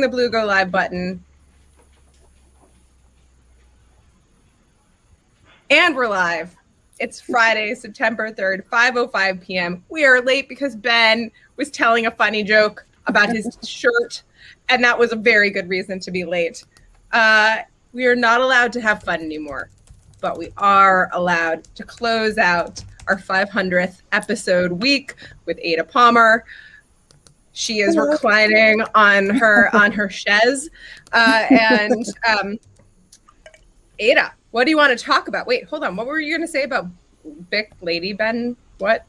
the blue go live button. And we're live. It's Friday, September 3rd, 5:05 p.m. We are late because Ben was telling a funny joke about his shirt, and that was a very good reason to be late. We are not allowed to have fun anymore, but we are allowed to close out our 500th episode week with Ada Palmer. She is reclining on her chaise. Ada, what do you want to talk about? Wait, hold on. What were you going to say about Bic Lady Ben? What?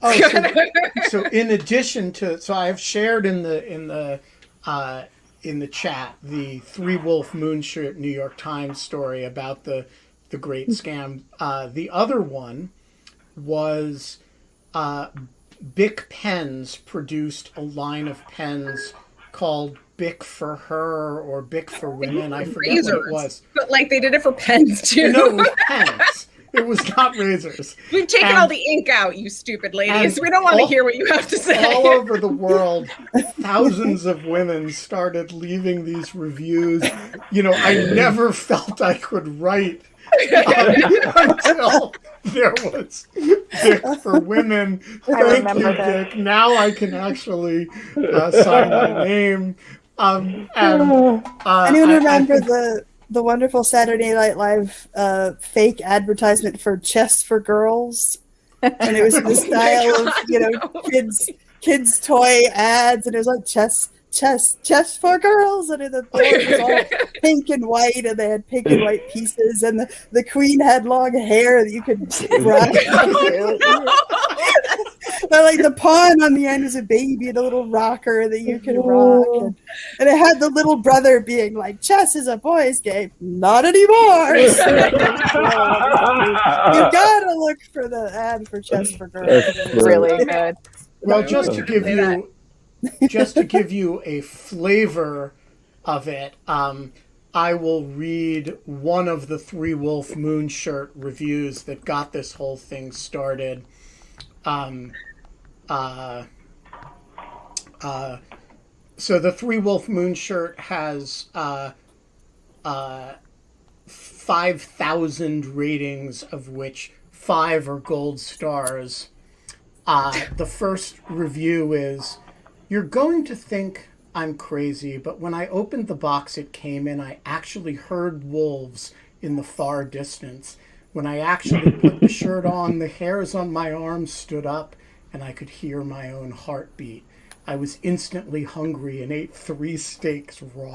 Oh, so in addition to, I've shared in the chat the Three Wolf Moonshirt New York Times story about the great scam. The other one was Bic Pens produced a line of pens called Bic for Her or Bic for Women. I forget razors, what it was. But like they did it for pens too. No, it was pens. It was not razors. We've taken all the ink out, you stupid ladies. We don't want to hear what you have to say. All over the world, thousands of women started leaving these reviews. You know, I never felt I could write until there was Bic for Women. Thank you, Bic. Now I can actually sign my name. Anyone remember the wonderful Saturday Night Live fake advertisement for Chess for Girls? And it was in the style of, kids toy ads, and it was like chess for girls, and the board was all pink and white, and they had pink and white pieces, and the queen had long hair that you could rock. But like the pawn on the end was a baby and a little rocker that you could rock, and it had the little brother being like, "Chess is a boys' game, not anymore." You gotta look for the ad for Chess for Girls. It's really good. Well, just to give you a flavor of it, I will read one of the Three Wolf Moonshirt reviews that got this whole thing started. So the Three Wolf Moonshirt has 5,000 ratings, of which 5 are gold stars. The first review is, "You're going to think I'm crazy, but when I opened the box it came in, I actually heard wolves in the far distance. When I actually put the shirt on, the hairs on my arms stood up, and I could hear my own heartbeat. I was instantly hungry and ate 3 steaks raw.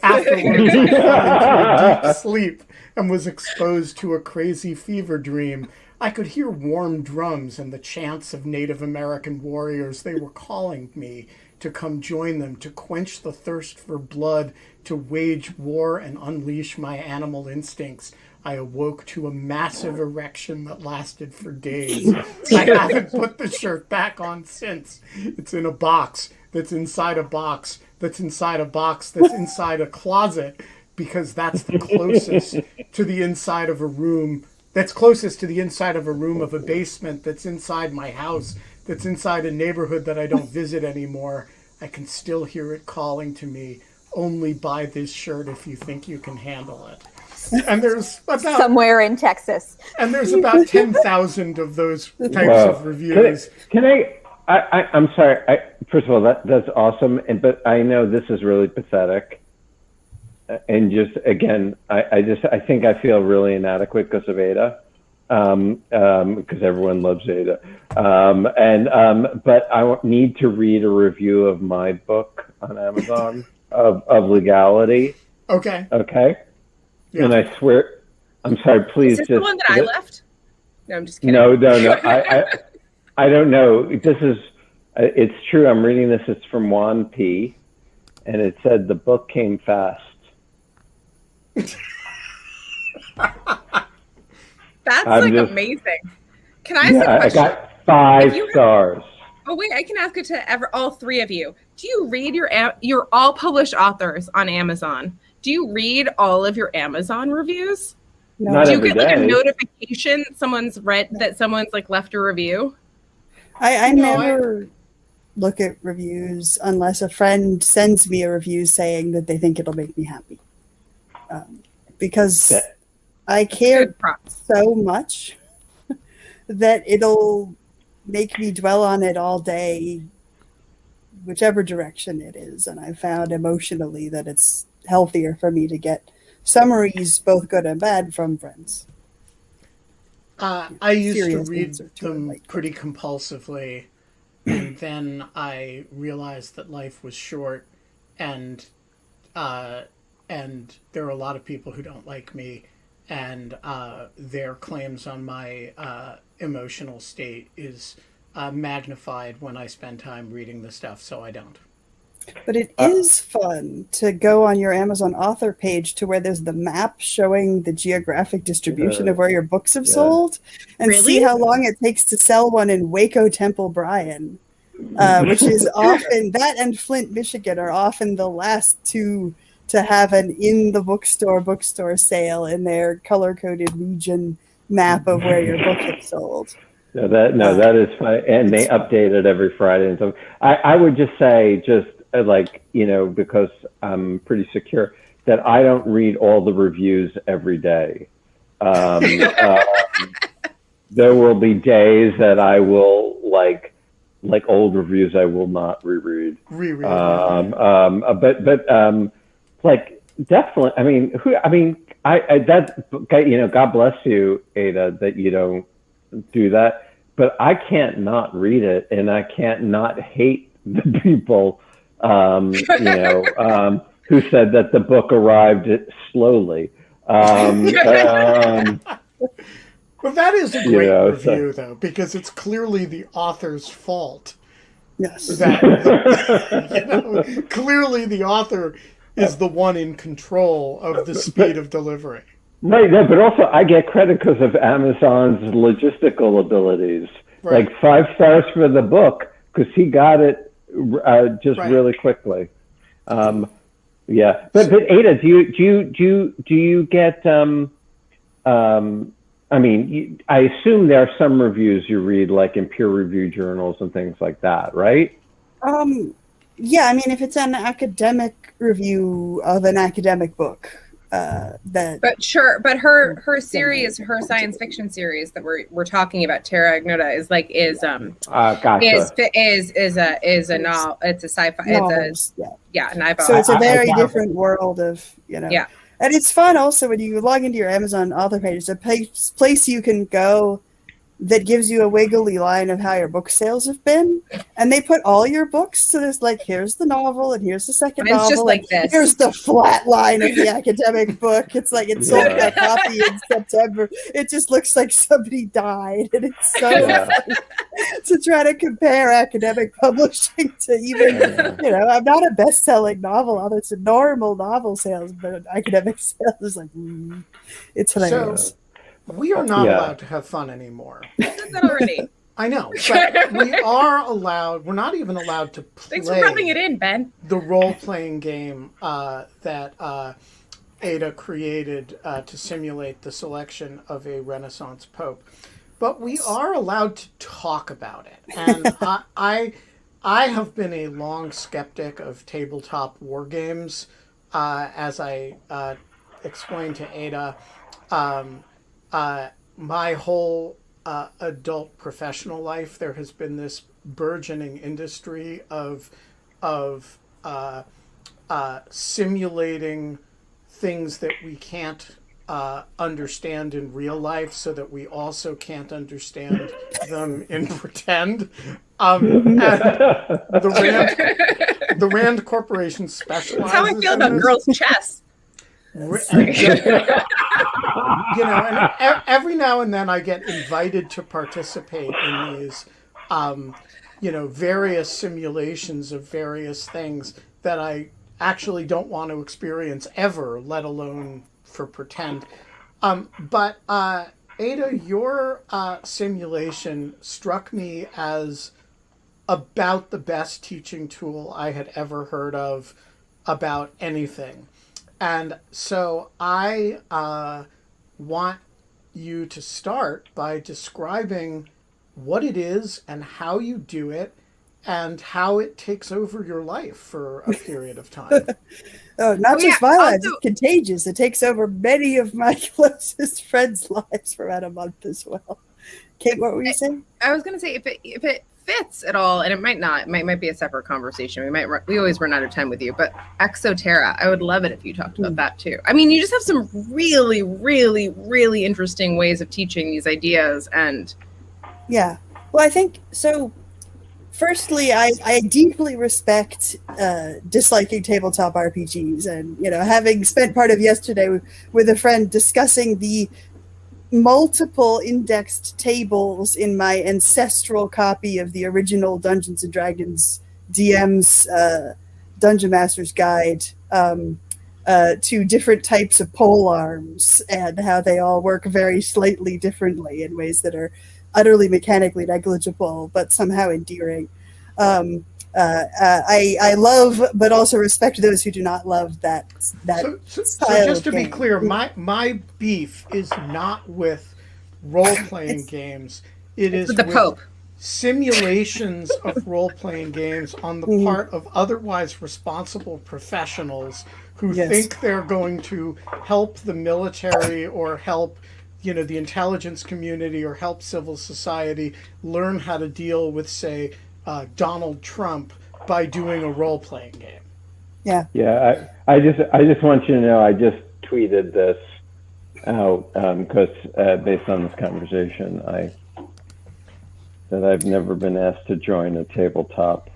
Afterwards, I fell into a deep sleep and was exposed to a crazy fever dream. I could hear warm drums and the chants of Native American warriors. They were calling me to come join them, to quench the thirst for blood, to wage war and unleash my animal instincts. I awoke to a massive erection that lasted for days. I haven't put the shirt back on since. It's in a box that's inside a box that's inside a box that's inside a closet, because that's the closest to the inside of a room. That's closest to the inside of a room of a basement that's inside my house, that's inside a neighborhood that I don't visit anymore. I can still hear it calling to me, only buy this shirt if you think you can handle it." And there's about somewhere in Texas. And there's about 10,000 of those types of reviews. I'm sorry. First of all, that's awesome. But I know this is really pathetic. And just again, I think I feel really inadequate because of Ada, because everyone loves Ada. But I need to read a review of my book on Amazon of legality. Okay. Yeah. And I swear, I'm sorry. Please, is this the one that I left? No, I'm just kidding. No. I don't know. This is. It's true. I'm reading this. It's from Juan P. And it said the book came fast. That's amazing. Can I ask a question? I got 5 stars. Oh wait, I can ask it to all 3 of you. Do you read your all published authors on Amazon? Do you read all of your Amazon reviews? No. Not Do you every get like day. a notification that someone's like left a review? I never look at reviews unless a friend sends me a review saying that they think it'll make me happy. Because I care Good prompt. so much that it'll make me dwell on it all day, whichever direction it is. And I found emotionally that it's healthier for me to get summaries, both good and bad, from friends. I used to Serious read answer to them it, pretty compulsively, and then I realized that life was short, and there are a lot of people who don't like me, and their claims on my emotional state is magnified when I spend time reading the stuff, so I don't. But it is fun to go on your Amazon author page to where there's the map showing the geographic distribution of where your books have sold, and see how long it takes to sell one in Waco, Temple, Bryan, which is often, that and Flint, Michigan are often the last two to have an in the bookstore sale in their color-coded region map of where your book has sold. That is fine, and they update it every Friday and so. I would just say, because I'm pretty secure that I don't read all the reviews every day. There will be days that I will like old reviews I will not reread. Like definitely. God bless you, Ada, that you don't do that. But I can't not read it, and I can't not hate the people, who said that the book arrived slowly. Well, that is a great review, though, because it's clearly the author's fault. Yes. Clearly the author is the one in control of the speed of delivery. Right, no, but also I get credit because of Amazon's logistical abilities. Right. Like 5 stars for the book because he got it really quickly. Yeah, but Ada, do you get? I assume there are some reviews you read like in peer review journals and things like that, right? Yeah, if it's an academic review of an academic book. But her series, her science fiction series that we're talking about, Terra Ignota, is a novel. It's a sci-fi. Novels, novel. So it's a very different world of And it's fun also when you log into your Amazon author page. It's a place you can go that gives you a wiggly line of how your book sales have been, and they put all your books. So there's here's the novel, and here's the second novel. Just like this. Here's the flat line of the academic book. It's like it sold a copy in September. It just looks like somebody died, and it's so funny to try to compare academic publishing to even. I'm not a best-selling novel author. It's a normal novel sales, but academic sales is it's hilarious. So, we are not allowed to have fun anymore. I said that already. I know, but we are allowed. We're not even allowed to play. Thanks for rubbing it in, Ben. The role-playing game that Ada created to simulate the selection of a Renaissance Pope, but we are allowed to talk about it. And I have been a long skeptic of tabletop war games, as I explained to Ada. My whole adult professional life, there has been this burgeoning industry of simulating things that we can't understand in real life, so that we also can't understand them in pretend. And the Rand Corporation specializes. That's how I feel about girls' chess. And every now and then I get invited to participate in these, various simulations of various things that I actually don't want to experience ever, let alone for pretend. But Ada, your simulation struck me as about the best teaching tool I had ever heard of about anything. And so I want you to start by describing what it is and how you do it and how it takes over your life for a period of time. Oh, not just my life, also, it's contagious. It takes over many of my closest friends' lives for about a month as well. Kate, what were you saying? I was going to say, if it fits at all, and it might not, it might be a separate conversation. We always run out of time with you, but Exoterra, I would love it if you talked about that too. I mean, you just have some really, really, really interesting ways of teaching these ideas, and yeah. Well, I think so. Firstly, I deeply respect disliking tabletop RPGs, and having spent part of yesterday with a friend discussing the multiple indexed tables in my ancestral copy of the original Dungeons and Dragons DM's Dungeon Master's Guide to different types of pole arms and how they all work very slightly differently in ways that are utterly mechanically negligible but somehow endearing. I love but also respect those who do not love that style. So just to be clear, my beef is not with role-playing games. It is with the with Pope. Simulations of role-playing games on the part of otherwise responsible professionals who think they're going to help the military or help the intelligence community or help civil society learn how to deal with, say, Donald Trump by doing a role-playing game. Yeah. Yeah, I just want you to know I just tweeted this out because based on this conversation, that I've never been asked to join a tabletop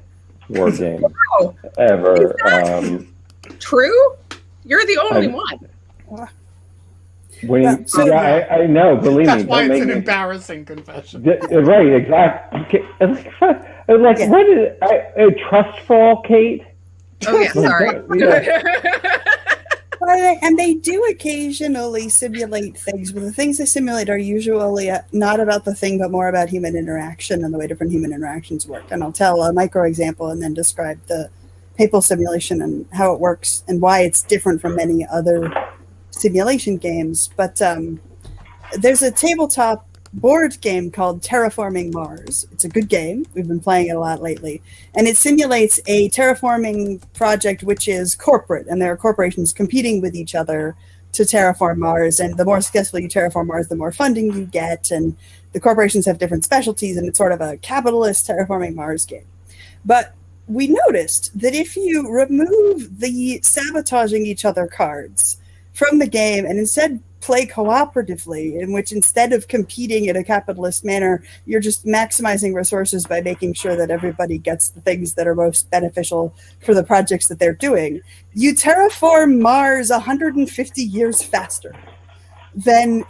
war game ever. True? You're the only one. I know. Believe That's me. why Don't it's make an embarrassing confession. Right? Exactly. What is a trust fall, Kate? Oh yeah, sorry. And they do occasionally simulate things, but the things they simulate are usually not about the thing, but more about human interaction and the way different human interactions work. And I'll tell a micro example and then describe the papal simulation and how it works and why it's different from many other simulation games. But there's a tabletop board game called Terraforming Mars. It's a good game. We've been playing it a lot lately. And it simulates a terraforming project which is corporate, and there are corporations competing with each other to terraform Mars. And the more successful you terraform Mars, the more funding you get. And the corporations have different specialties, and it's sort of a capitalist terraforming Mars game. But we noticed that if you remove the sabotaging each other cards from the game and instead play cooperatively, in which instead of competing in a capitalist manner, you're just maximizing resources by making sure that everybody gets the things that are most beneficial for the projects that they're doing, you terraform Mars 150 years faster than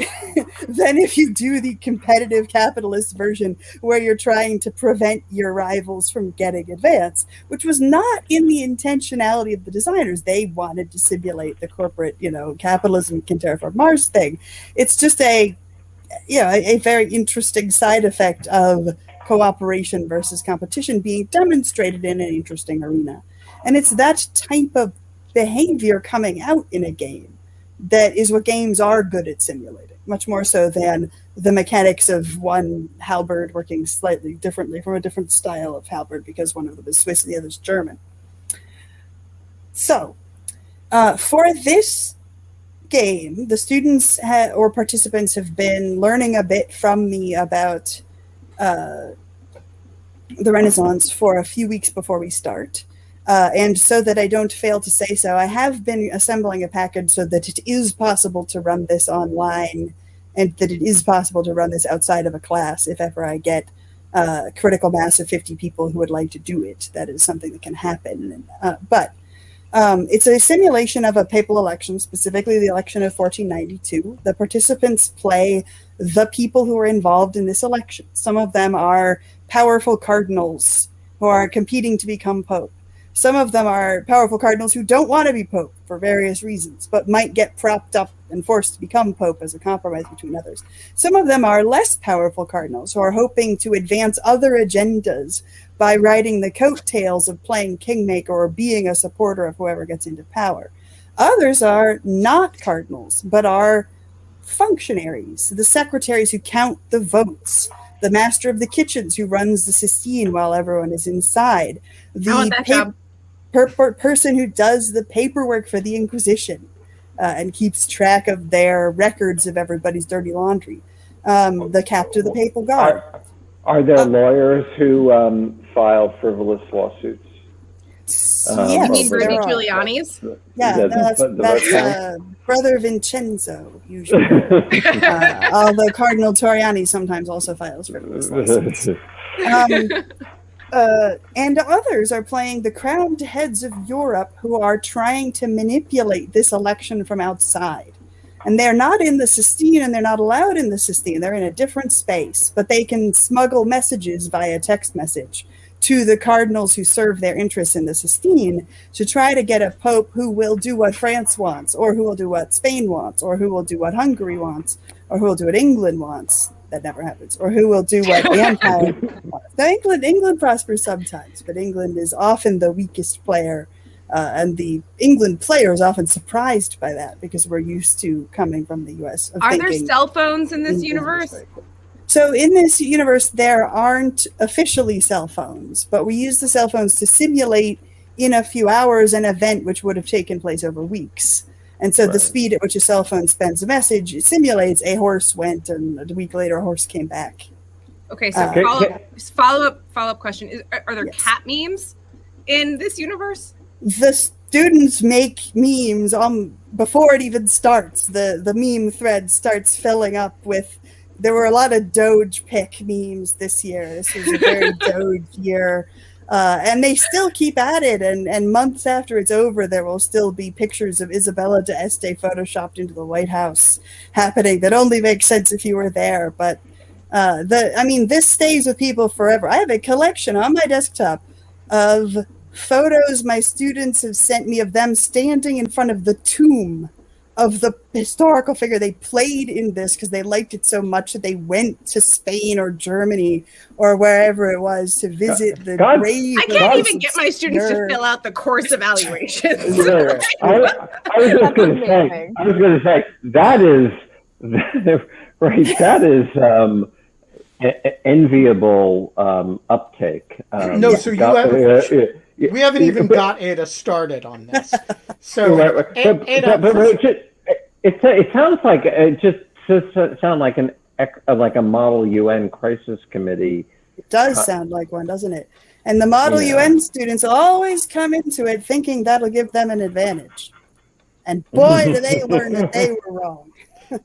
if you do the competitive capitalist version where you're trying to prevent your rivals from getting advanced, which was not in the intentionality of the designers. They wanted to simulate the corporate, capitalism can terraform Mars thing. It's just a very interesting side effect of cooperation versus competition being demonstrated in an interesting arena. And it's that type of behavior coming out in a game that is what games are good at simulating, much more so than the mechanics of one halberd working slightly differently from a different style of halberd because one of them is Swiss and the other is German. So, for this game, the students or participants have been learning a bit from me about the Renaissance for a few weeks before we start. And so that I don't fail to say so, I have been assembling a package so that it is possible to run this online and that it is possible to run this outside of a class if ever I get a critical mass of 50 people who would like to do it. That is something that can happen. But it's a simulation of a papal election, specifically the election of 1492. The participants play the people who are involved in this election. Some of them are powerful cardinals who are competing to become pope. Some of them are powerful cardinals who don't want to be pope for various reasons, but might get propped up and forced to become pope as a compromise between others. Some of them are less powerful cardinals who are hoping to advance other agendas by riding the coattails of playing kingmaker or being a supporter of whoever gets into power. Others are not cardinals, but are functionaries, the secretaries who count the votes, the master of the kitchens who runs the Sistine while everyone is inside, I want that job. person who does the paperwork for the Inquisition and keeps track of their records of everybody's dirty laundry, the captain of the Papal Guard. Are there lawyers who file frivolous lawsuits? Yes, You mean there Rudy are. Giuliani's? Yeah, no, that's Brother Vincenzo, usually. Although Cardinal Torriani sometimes also files frivolous lawsuits. And others are playing the crowned heads of Europe who are trying to manipulate this election from outside. And they're not in the Sistine, and they're not allowed in the Sistine. They're in a different space, but they can smuggle messages via text message to the cardinals who serve their interests in the Sistine to try to get a pope who will do what France wants, or who will do what Spain wants, or who will do what Hungary wants, or who will do what England wants. That never happens. Or who will do what the Empire wants. Now, England prospers sometimes, but England is often the weakest player. And the England player is often surprised by that because we're used to coming from the U.S. Are there cell phones in this universe? So in this universe, there aren't officially cell phones, but we use the cell phones to simulate in a few hours an event which would have taken place over weeks. And so the speed at which a cell phone sends a message simulates a horse went and a week later a horse came back. Okay, so follow-up question. Are there cat memes in this universe? The students make memes before it even starts. The meme thread starts filling up with. There were a lot of Doge pick memes this year. This was a very Doge year. And they still keep at it. And months after it's over, there will still be pictures of Isabella d'Este photoshopped into the White House happening that only makes sense if you were there. But this stays with people forever. I have a collection on my desktop of photos my students have sent me of them standing in front of the tomb of the historical figure. They played in this because they liked it so much that they went to Spain or Germany or wherever it was to visit the grave. I can't even get my students to fill out the course evaluations. I was going to say that is right. That is enviable uptake. No, so you have. We haven't even got Ada started on this. So, it sounds like it just sounds like a model UN crisis committee. It does sound like one, doesn't it? And the model UN students always come into it thinking that'll give them an advantage. And boy, do they learn that they were wrong.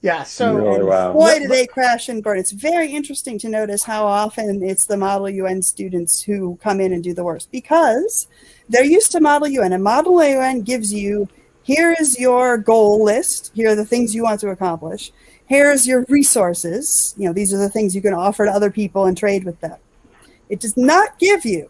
Yeah, so really, wow. Boy, do they crash and burn. It's very interesting to notice how often it's the Model UN students who come in and do the worst because they're used to Model UN. And Model UN gives you, here is your goal list. Here are the things you want to accomplish. Here's your resources. These are the things you can offer to other people and trade with them. It does not give you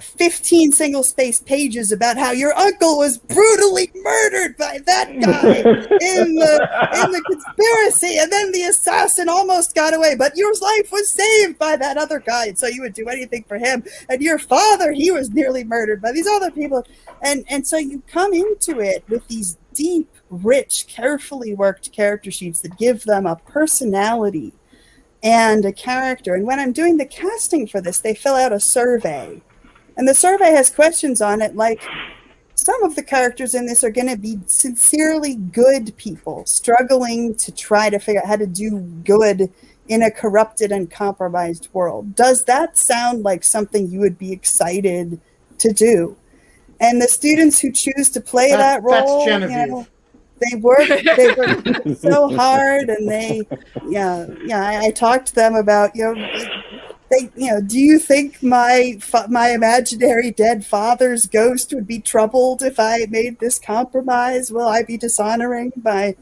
15 single-spaced pages about how your uncle was brutally murdered by that guy in the conspiracy, and then the assassin almost got away, but your life was saved by that other guy, and so you would do anything for him. And your father, he was nearly murdered by these other people, and so you come into it with these deep, rich, carefully worked character sheets that give them a personality and a character. And when I'm doing the casting for this, they fill out a survey. And the survey has questions on it like, some of the characters in this are going to be sincerely good people struggling to try to figure out how to do good in a corrupted and compromised world. Does that sound like something you would be excited to do? And the students who choose to play that role, that's Genevieve. They work so hard, and I talked to them about, do you think my imaginary dead father's ghost would be troubled if I made this compromise? Will I be dishonoring my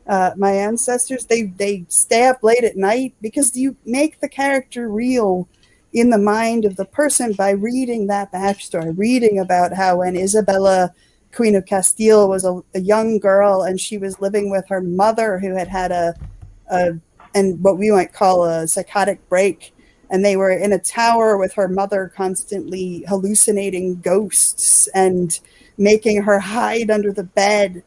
ancestors? They stay up late at night because you make the character real in the mind of the person by reading that backstory, reading about how when Isabella, Queen of Castile, was a young girl and she was living with her mother who had and what we might call a psychotic break. And they were in a tower with her mother constantly hallucinating ghosts and making her hide under the bed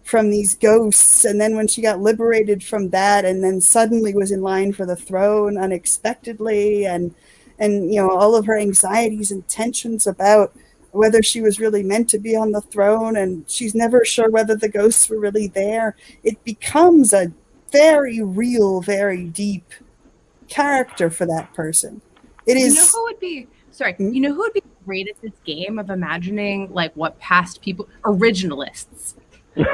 from these ghosts, and then when she got liberated from that, and then suddenly was in line for the throne unexpectedly, and all of her anxieties and tensions about whether she was really meant to be on the throne, and she's never sure whether the ghosts were really there. It becomes a very real, very deep character for that person. It is. You know who would be? Sorry. You know who would be great at this game of imagining like what past people? Originalists. It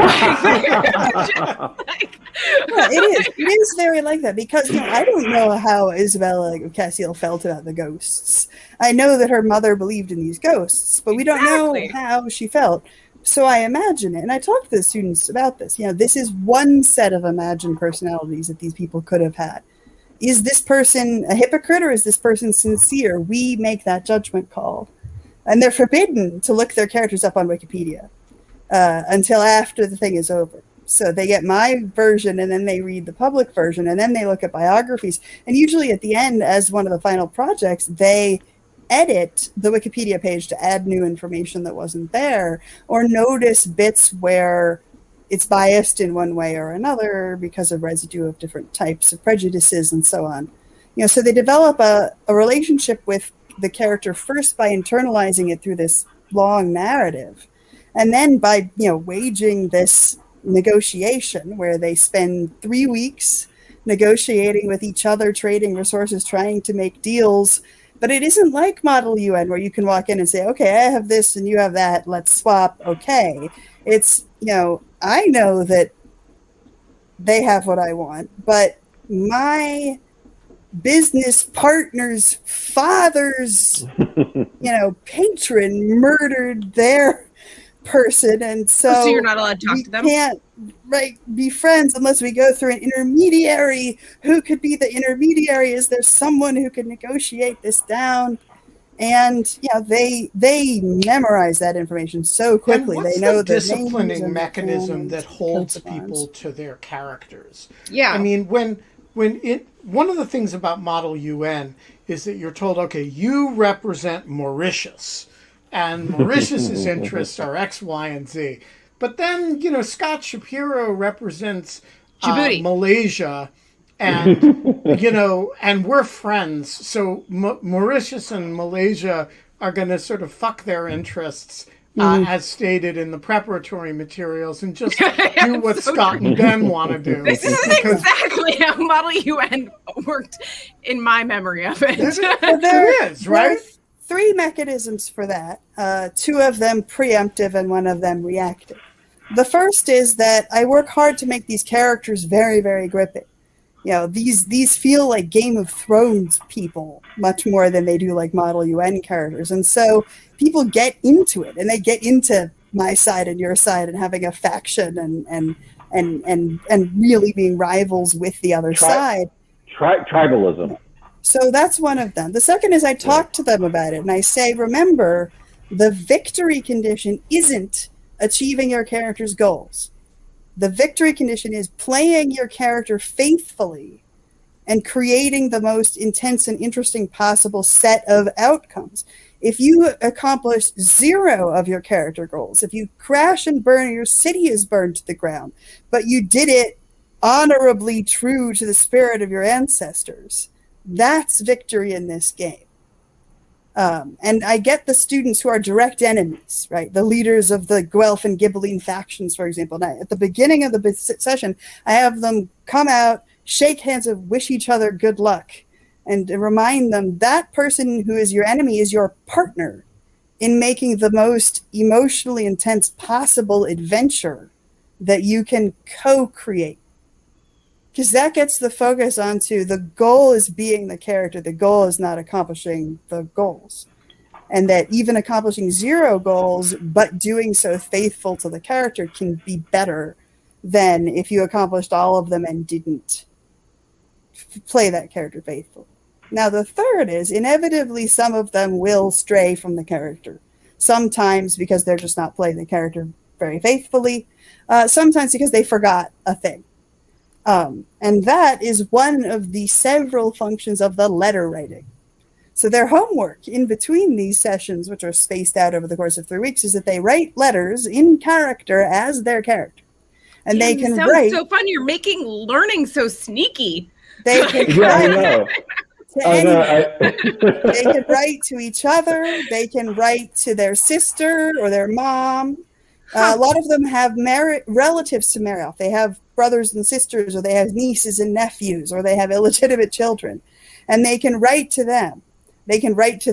is very like that, because I don't know how Isabella Castiel felt about the ghosts. I know that her mother believed in these ghosts, but we don't know how she felt. So I imagine it, and I talked to the students about this. This is one set of imagined personalities that these people could have had. Is this person a hypocrite, or is this person sincere? We make that judgment call, and they're forbidden to look their characters up on Wikipedia until after the thing is over. So they get my version, and then they read the public version, and then they look at biographies. And usually at the end, as one of the final projects, they edit the Wikipedia page to add new information that wasn't there, or notice bits where it's biased in one way or another because of residue of different types of prejudices and so on. So they develop a relationship with the character first by internalizing it through this long narrative. And then by, waging this negotiation where they spend 3 weeks negotiating with each other, trading resources, trying to make deals. But it isn't like Model UN where you can walk in and say, okay, I have this and you have that, let's swap, okay. It's, I know that they have what I want, but my business partner's father's, patron murdered their person, and so you're not allowed to talk to them? We can't be friends unless we go through an intermediary. Who could be the intermediary? Is there someone who could negotiate this down? And they memorize that information so quickly. And what's they know the disciplining mechanism that holds people to their characters. Yeah, I mean, one of the things about Model UN is that you're told, okay, you represent Mauritius, and Mauritius's interests are X, Y, and Z. But then, Scott Shapiro represents Malaysia, and, and we're friends. So Mauritius and Malaysia are going to sort of fuck their interests, as stated in the preparatory materials, and just do what Scott and Ben want to do. This is exactly how Model UN worked in my memory of it. There is, right? 3 mechanisms for that, 2 of them preemptive and 1 of them reactive. The first is that I work hard to make these characters very, very gripping. These feel like Game of Thrones people much more than they do like Model UN characters. And so people get into it, and they get into my side and your side and having a faction and really being rivals with the other side. Tribalism. So that's one of them. The second is I talk to them about it, and I say, remember, the victory condition isn't achieving your character's goals. The victory condition is playing your character faithfully and creating the most intense and interesting possible set of outcomes. If you accomplish 0 of your character goals, if you crash and burn and your city is burned to the ground, but you did it honorably true to the spirit of your ancestors, that's victory in this game. And I get the students who are direct enemies, right? The leaders of the Guelph and Ghibelline factions, for example. Now, at the beginning of the session, I have them come out, shake hands, and wish each other good luck, and remind them that person who is your enemy is your partner in making the most emotionally intense possible adventure that you can co-create. Because that gets the focus onto the goal is being the character. The goal is not accomplishing the goals. And that even accomplishing 0 goals, but doing so faithful to the character can be better than if you accomplished all of them and didn't play that character faithfully. Now, the third is inevitably some of them will stray from the character. Sometimes because they're just not playing the character very faithfully. Sometimes because they forgot a thing. And that is one of the several functions of the letter writing. So their homework in between these sessions, which are spaced out over the course of 3 weeks, is that they write letters in character as their character. and they can sounds write. so fun. You're making learning so sneaky. They can Yeah, I write know. to I know. anyone. They can write to each other. They can write to their sister or their mom. A lot of them have relatives to marry off. They have brothers and sisters, or they have nieces and nephews, or they have illegitimate children, and they can write to them. They can write to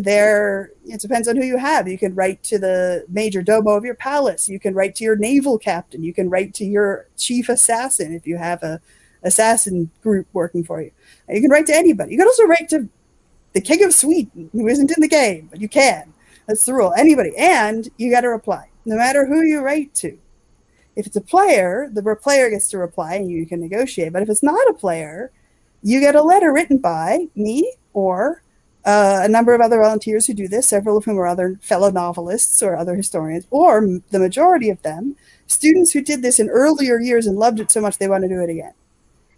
it depends on who you have. You can write to the major domo of your palace. You can write to your naval captain. You can write to your chief assassin if you have a assassin group working for you. You can write to anybody. You can also write to the king of Sweden, who isn't in the game, but you can. That's the rule. Anybody. And you got to reply, no matter who you write to. If it's a player, the player gets to reply and you can negotiate. But if it's not a player, you get a letter written by me or a number of other volunteers who do this, several of whom are other fellow novelists or other historians, or the majority of them, students who did this in earlier years and loved it so much they want to do it again.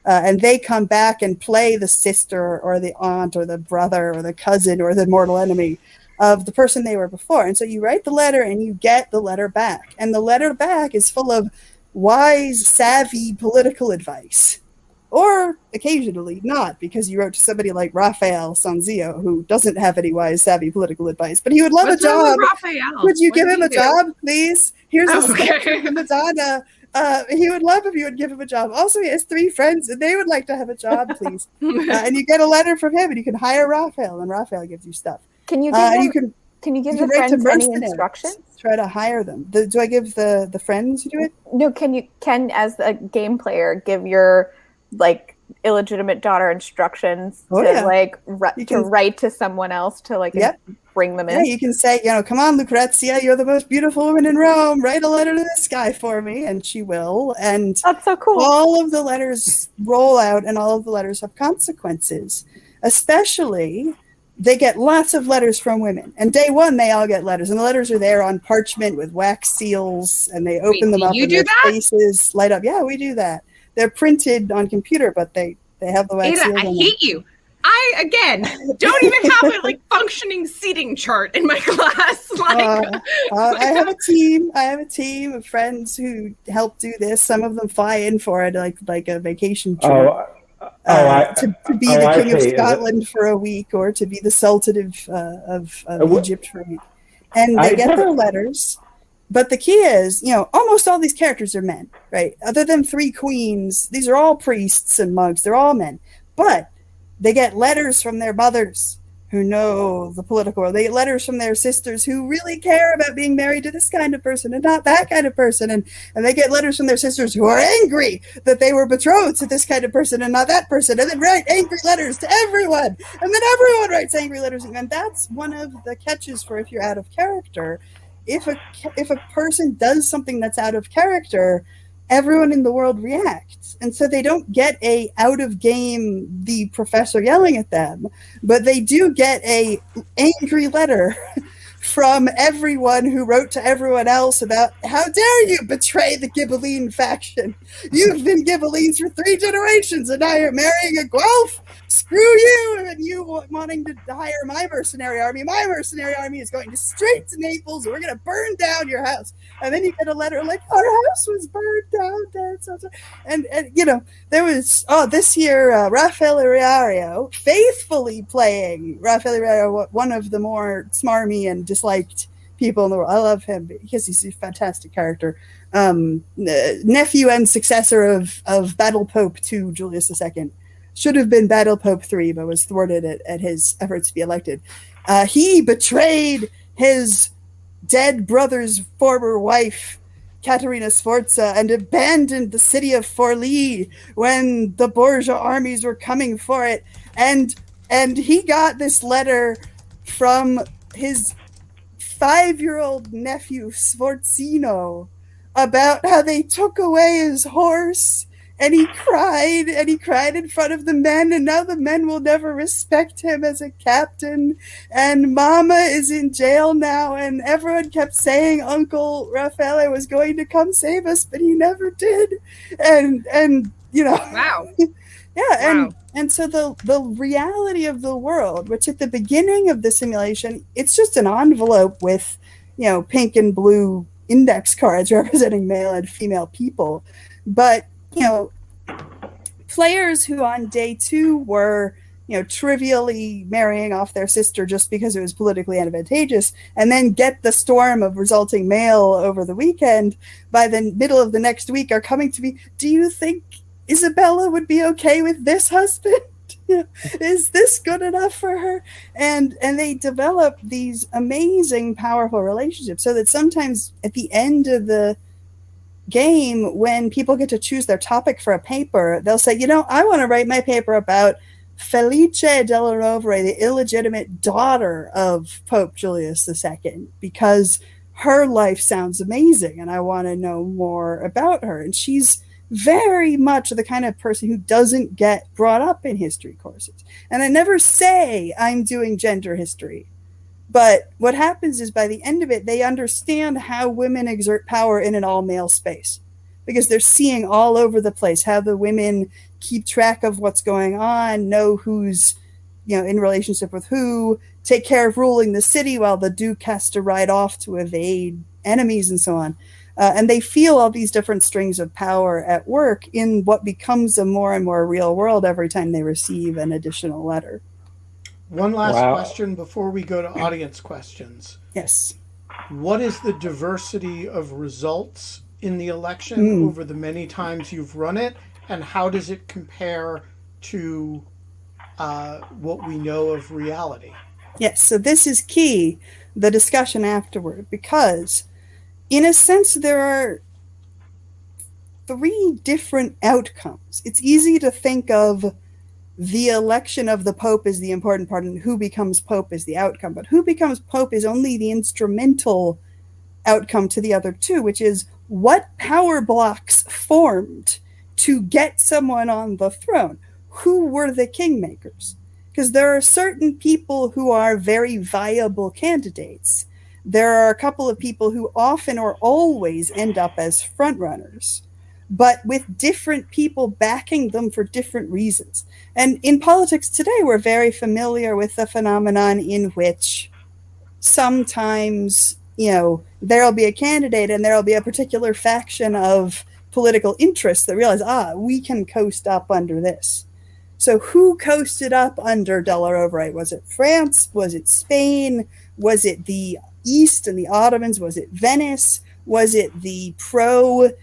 And they come back and play the sister or the aunt or the brother or the cousin or the mortal enemy of the person they were before. And so you write the letter and you get the letter back. And the letter back is full of wise, savvy political advice. Or occasionally not, because you wrote to somebody like Raphael Sanzio, who doesn't have any wise, savvy political advice, but he would love a job. Would you give him a job, please? Here's a sketch of Madonna. He would love if you would give him a job. Also, he has 3 friends, and they would like to have a job, please. And you get a letter from him, and you can hire Raphael, and Raphael gives you stuff. Can you give Can you give your friends any instructions? Try to hire them. Do I give the friends who do it? No. Can as a game player give your illegitimate daughter instructions to write to someone else to bring them in? Yeah, you can say, come on, Lucrezia, you're the most beautiful woman in Rome. Write a letter to this guy for me, and she will. And that's so cool. All of the letters roll out, and all of the letters have consequences. Especially, they get lots of letters from women. And day one, they all get letters. And the letters are there on parchment with wax seals, and they open them up and their faces light up. Yeah, we do that. They're printed on computer, but they have the wax seals. I hate you. I, again, don't even have a functioning seating chart in my class. I have a team. I have a team of friends who help do this. Some of them fly in for it, like a vacation trip. To be the King of Scotland for a week, or to be the Sultan of Egypt for a week. And they get their letters. But the key is, almost all these characters are men, right? Other than 3 queens, these are all priests and monks. They're all men. But they get letters from their mothers who know the political world. They get letters from their sisters who really care about being married to this kind of person and not that kind of person. And they get letters from their sisters who are angry that they were betrothed to this kind of person and not that person. And then write angry letters to everyone. And then everyone writes angry letters. And that's one of the catches for if you're out of character. If a person does something that's out of character, everyone in the world reacts. And so they don't get a out of game the professor yelling at them, but they do get a angry letter from everyone who wrote to everyone else about, how dare you betray the Ghibelline faction? You've been Ghibellines for 3 generations and now you're marrying a Guelph? Screw you! And you wanting to hire my mercenary army. My mercenary army is going straight to Naples. We're going to burn down your house. And then you get a letter like, our house was burned down, Dad. And there was, this year, Raphael Iriario, faithfully playing Raphael Iriario, one of the more smarmy and disliked people in the world. I love him because he's a fantastic character. Nephew and successor of Battle Pope II, Julius II. Should have been Battle Pope III, but was thwarted at his efforts to be elected. He betrayed his dead brother's former wife, Caterina Sforza, and abandoned the city of Forlì when the Borgia armies were coming for it. And he got this letter from his 5-year-old nephew, Sforzino, about how they took away his horse. And he cried in front of the men, and now the men will never respect him as a captain. And Mama is in jail now, and everyone kept saying Uncle Raffaele was going to come save us, but he never did. And Wow. Yeah, wow. And so the reality of the world, which at the beginning of the simulation, it's just an envelope with, pink and blue index cards representing male and female people. But, players who on day 2 were, trivially marrying off their sister just because it was politically advantageous, and then get the storm of resulting mail over the weekend, by the middle of the next week are coming to me, do you think Isabella would be okay with this husband? Is this good enough for her? And they develop these amazing, powerful relationships, so that sometimes at the end of the game, when people get to choose their topic for a paper, they'll say, I want to write my paper about Felice della Rovere, the illegitimate daughter of Pope Julius II, because her life sounds amazing and I want to know more about her. And she's very much the kind of person who doesn't get brought up in history courses. And I never say I'm doing gender history. But what happens is by the end of it, they understand how women exert power in an all-male space, because they're seeing all over the place how the women keep track of what's going on, know who's in relationship with who, take care of ruling the city while the Duke has to ride off to evade enemies and so on. And they feel all these different strings of power at work in what becomes a more and more real world every time they receive an additional letter. One last question before we go to audience questions. Yes. What is the diversity of results in the election over the many times you've run it, and how does it compare to what we know of reality? Yes, so this is key, the discussion afterward, because in a sense there are 3 different outcomes. It's easy to think of the election of the Pope is the important part, and who becomes Pope is the outcome. But who becomes Pope is only the instrumental outcome to the other 2, which is what power blocks formed to get someone on the throne. Who were the kingmakers? Because there are certain people who are very viable candidates. There are a couple of people who often or always end up as frontrunners, but with different people backing them for different reasons. And in politics today, we're very familiar with the phenomenon in which sometimes, there'll be a candidate and there'll be a particular faction of political interests that realize, we can coast up under this. So who coasted up under Della Rovere? Was it France? Was it Spain? Was it the East and the Ottomans? Was it Venice? Was it the pro-radical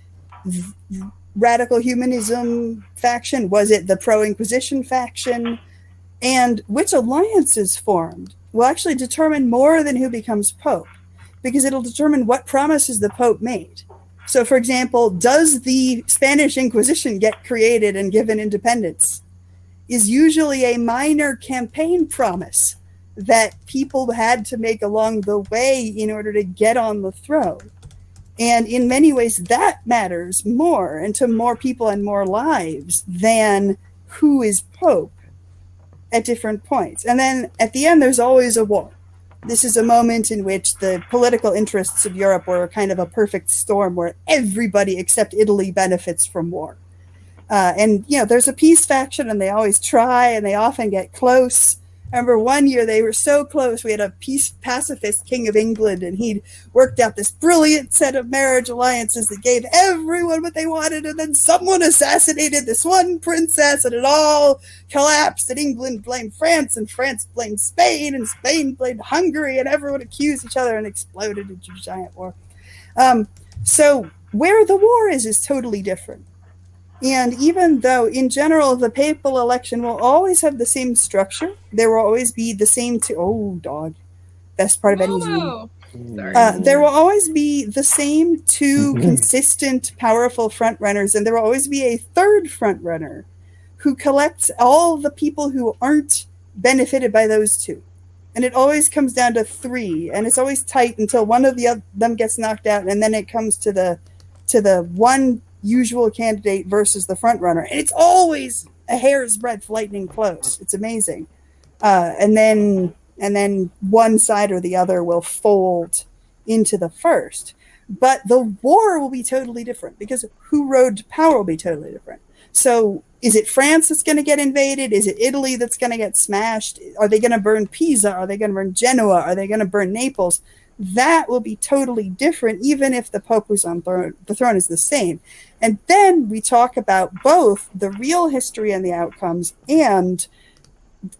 humanism faction? Was it the pro-Inquisition faction? And which alliances formed will actually determine more than who becomes Pope, because it'll determine what promises the Pope made. So, for example, does the Spanish Inquisition get created and given independence? Is usually a minor campaign promise that people had to make along the way in order to get on the throne. And in many ways, that matters more and to more people and more lives than who is Pope at different points. And then at the end, there's always a war. This is a moment in which the political interests of Europe were kind of a perfect storm where everybody except Italy benefits from war. And there's a peace faction and they always try and they often get close. I remember one year they were so close. We had a peace pacifist king of England, and he'd worked out this brilliant set of marriage alliances that gave everyone what they wanted. And then someone assassinated this one princess, and it all collapsed. And England blamed France, and France blamed Spain, and Spain blamed Hungary, and everyone accused each other and exploded into a giant war. So where the war is totally different. And even though, in general, the papal election will always have the same structure, there will always be the same best part of Eddie's room. There will always be the same 2 consistent, powerful frontrunners, and there will always be a third frontrunner who collects all the people who aren't benefited by those 2. And it always comes down to 3, and it's always tight until one of them gets knocked out, and then it comes to the one usual candidate versus the front runner, and it's always a hair's breadth lightning close. It's amazing. And then one side or the other will fold into the first, but the war will be totally different because who rode to power will be totally different. So is it France that's going to get invaded? Is it Italy that's going to get smashed? Are they going to burn Pisa? Are they going to burn Genoa? Are they going to burn Naples? that will be totally different, even if the Pope was on the throne is the same. And then we talk about both the real history and the outcomes and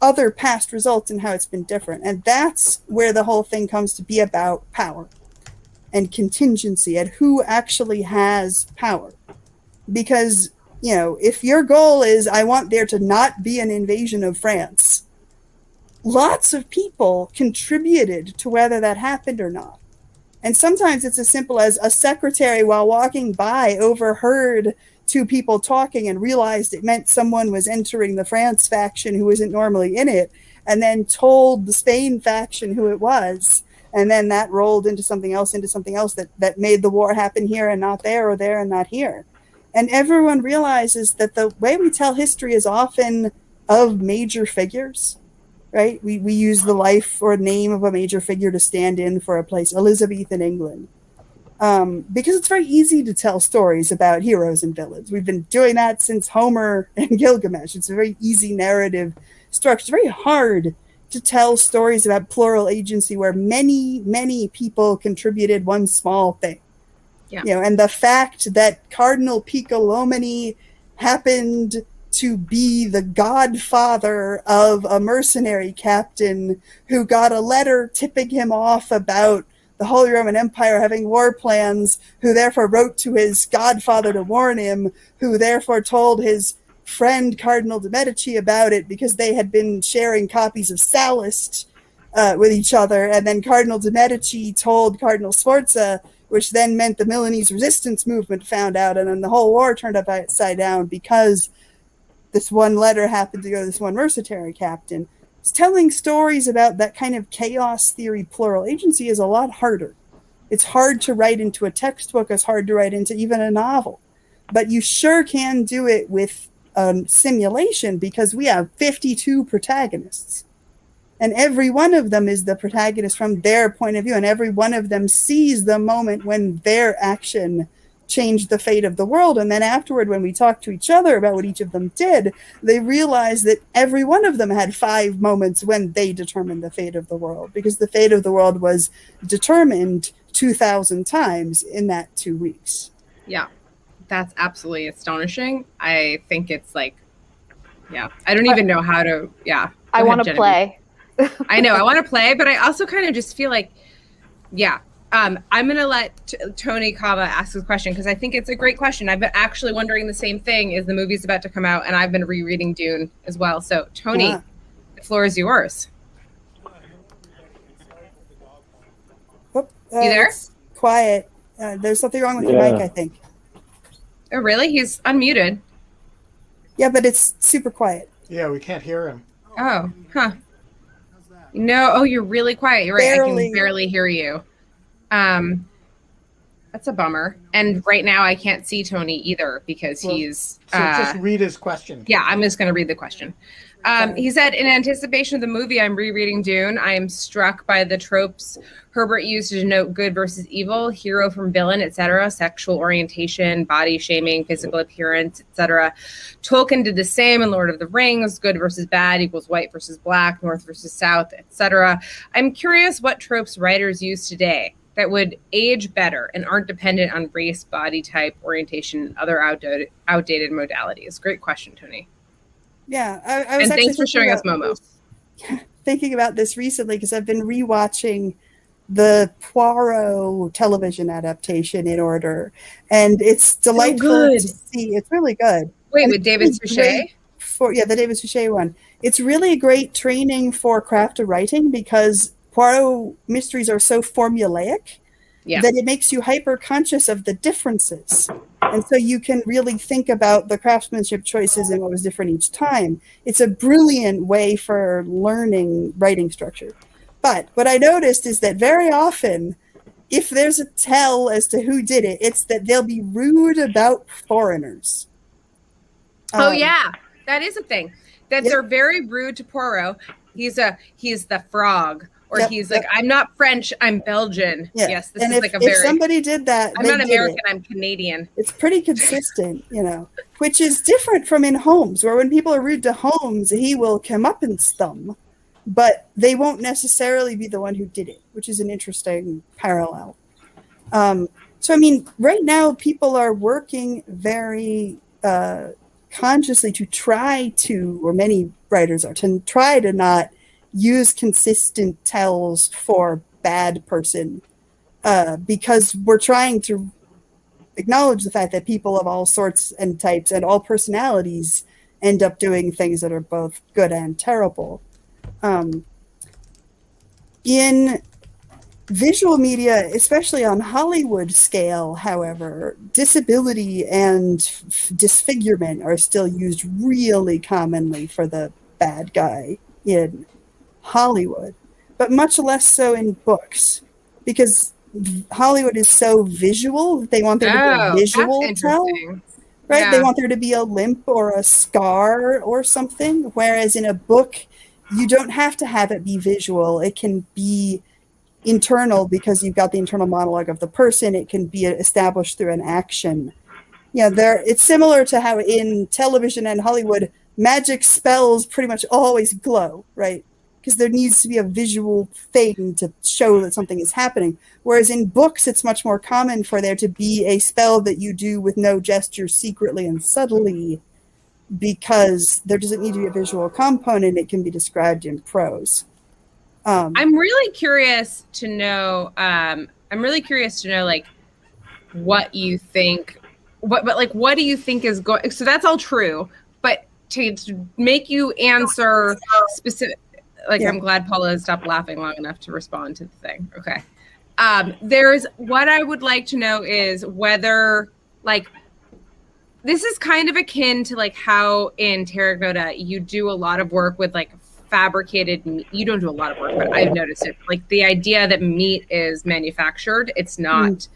other past results and how it's been different. And that's where the whole thing comes to be about power and contingency and who actually has power. Because, you know, if your goal is, I want there to not be an invasion of France, lots of people contributed to whether that happened or not. And sometimes it's as simple as a secretary, while walking by, overheard two people talking and realized it meant someone was entering the France faction who isn't normally in it, and then told the Spain faction who it was. And then that rolled into something else that made the war happen here and not there, or there and not here. And everyone realizes that the way we tell history is often of major figures. Right? We use the life or name of a major figure to stand in for a place, Elizabethan England. Because it's very easy to tell stories about heroes and villains. We've been doing that since Homer and Gilgamesh. It's a very easy narrative structure. It's very hard to tell stories about plural agency where many, many people contributed one small thing. Yeah. You know, and the fact that Cardinal Piccolomini happened to be the godfather of a mercenary captain who got a letter tipping him off about the Holy Roman Empire having war plans, who therefore wrote to his godfather to warn him, who therefore told his friend Cardinal de' Medici about it because they had been sharing copies of Sallust with each other. And then Cardinal de' Medici told Cardinal Sforza, which then meant the Milanese resistance movement found out, and then the whole war turned upside down because this one letter happened to go to this one mercenary captain. Telling stories about that kind of chaos theory plural agency is a lot harder. It's hard to write into a textbook. It's hard to write into even a novel. But you sure can do it with simulation, because we have 52 protagonists. And every one of them is the protagonist from their point of view. And every one of them sees the moment when their action changed the fate of the world. And then afterward, when we talk to each other about what each of them did, they realize that every one of them had 5 moments when they determined the fate of the world, because the fate of the world was determined 2,000 times in that 2 weeks. Yeah, that's absolutely astonishing. I think it's like, yeah, I don't even know how to, yeah. I want to play. I know, I want to play, but I also kind of just feel like, yeah, I'm going to let Tony Kava ask this question because I think it's a great question. I've been actually wondering the same thing as the movie's about to come out, and I've been rereading Dune as well. So, Tony, the floor is yours. You there? It's quiet. There's something wrong with your mic, I think. Oh, really? He's unmuted. Yeah, but it's super quiet. Yeah, we can't hear him. Oh, huh. No, oh, you're really quiet. You're right. I can barely hear you. That's a bummer. And right now I can't see Tony either because he's... So just read his question. Yeah, I'm just going to read the question. He said, in anticipation of the movie, I'm rereading Dune. I am struck by the tropes Herbert used to denote good versus evil, hero from villain, etc., sexual orientation, body shaming, physical appearance, etc. Tolkien did the same in Lord of the Rings, good versus bad equals white versus black, north versus south, etc. I'm curious what tropes writers use today that would age better and aren't dependent on race, body type, orientation, and other outdated modalities. Great question, Tony. Yeah, I was and thanks for showing us Momo. Thinking about this recently because I've been rewatching the Poirot television adaptation in order, and it's delightful to see. It's really good. Wait, with David Suchet? The David Suchet one. It's really great training for craft of writing because Poirot mysteries are so formulaic that it makes you hyper conscious of the differences. And so you can really think about the craftsmanship choices and what was different each time. It's a brilliant way for learning writing structure. But what I noticed is that very often, if there's a tell as to who did it, it's that they'll be rude about foreigners. Yeah, that is a thing. That they're very rude to Poirot. He's the frog. Or he's like, I'm not French, I'm Belgian. Yeah. Yes, this is like a very... If somebody did that, I'm not American, I'm Canadian. It's pretty consistent, which is different from in Holmes, where when people are rude to Holmes, he will come up and stum. but they won't necessarily be the one who did it, which is an interesting parallel. So, I mean, right now people are working very consciously to try to, or many writers are, to try to not use consistent tells for bad person, because we're trying to acknowledge the fact that people of all sorts and types and all personalities end up doing things that are both good and terrible. In visual media, especially on Hollywood scale, however, disability and disfigurement are still used really commonly for the bad guy in Hollywood, but much less so in books, because Hollywood is so visual. They want there to be a visual tell, right? Yeah. They want there to be a limp or a scar or something, whereas in a book, you don't have to have it be visual. It can be internal because you've got the internal monologue of the person. It can be established through an action. Yeah, it's similar to how in television and Hollywood, magic spells pretty much always glow, right? Because there needs to be a visual thing to show that something is happening. Whereas in books, it's much more common for there to be a spell that you do with no gesture, secretly and subtly, because there doesn't need to be a visual component. It can be described in prose. I'm really curious to know. Like, what you think. What do you think is going? So that's all true, but to make you answer specific. Like, yeah. I'm glad Paula has stopped laughing long enough to respond to the thing. Okay. There's what I would like to know is whether, like, this is kind of akin to like how in Terracotta you do a lot of work with like fabricated meat. You don't do a lot of work, but I've noticed it. Like the idea that meat is manufactured, it's not.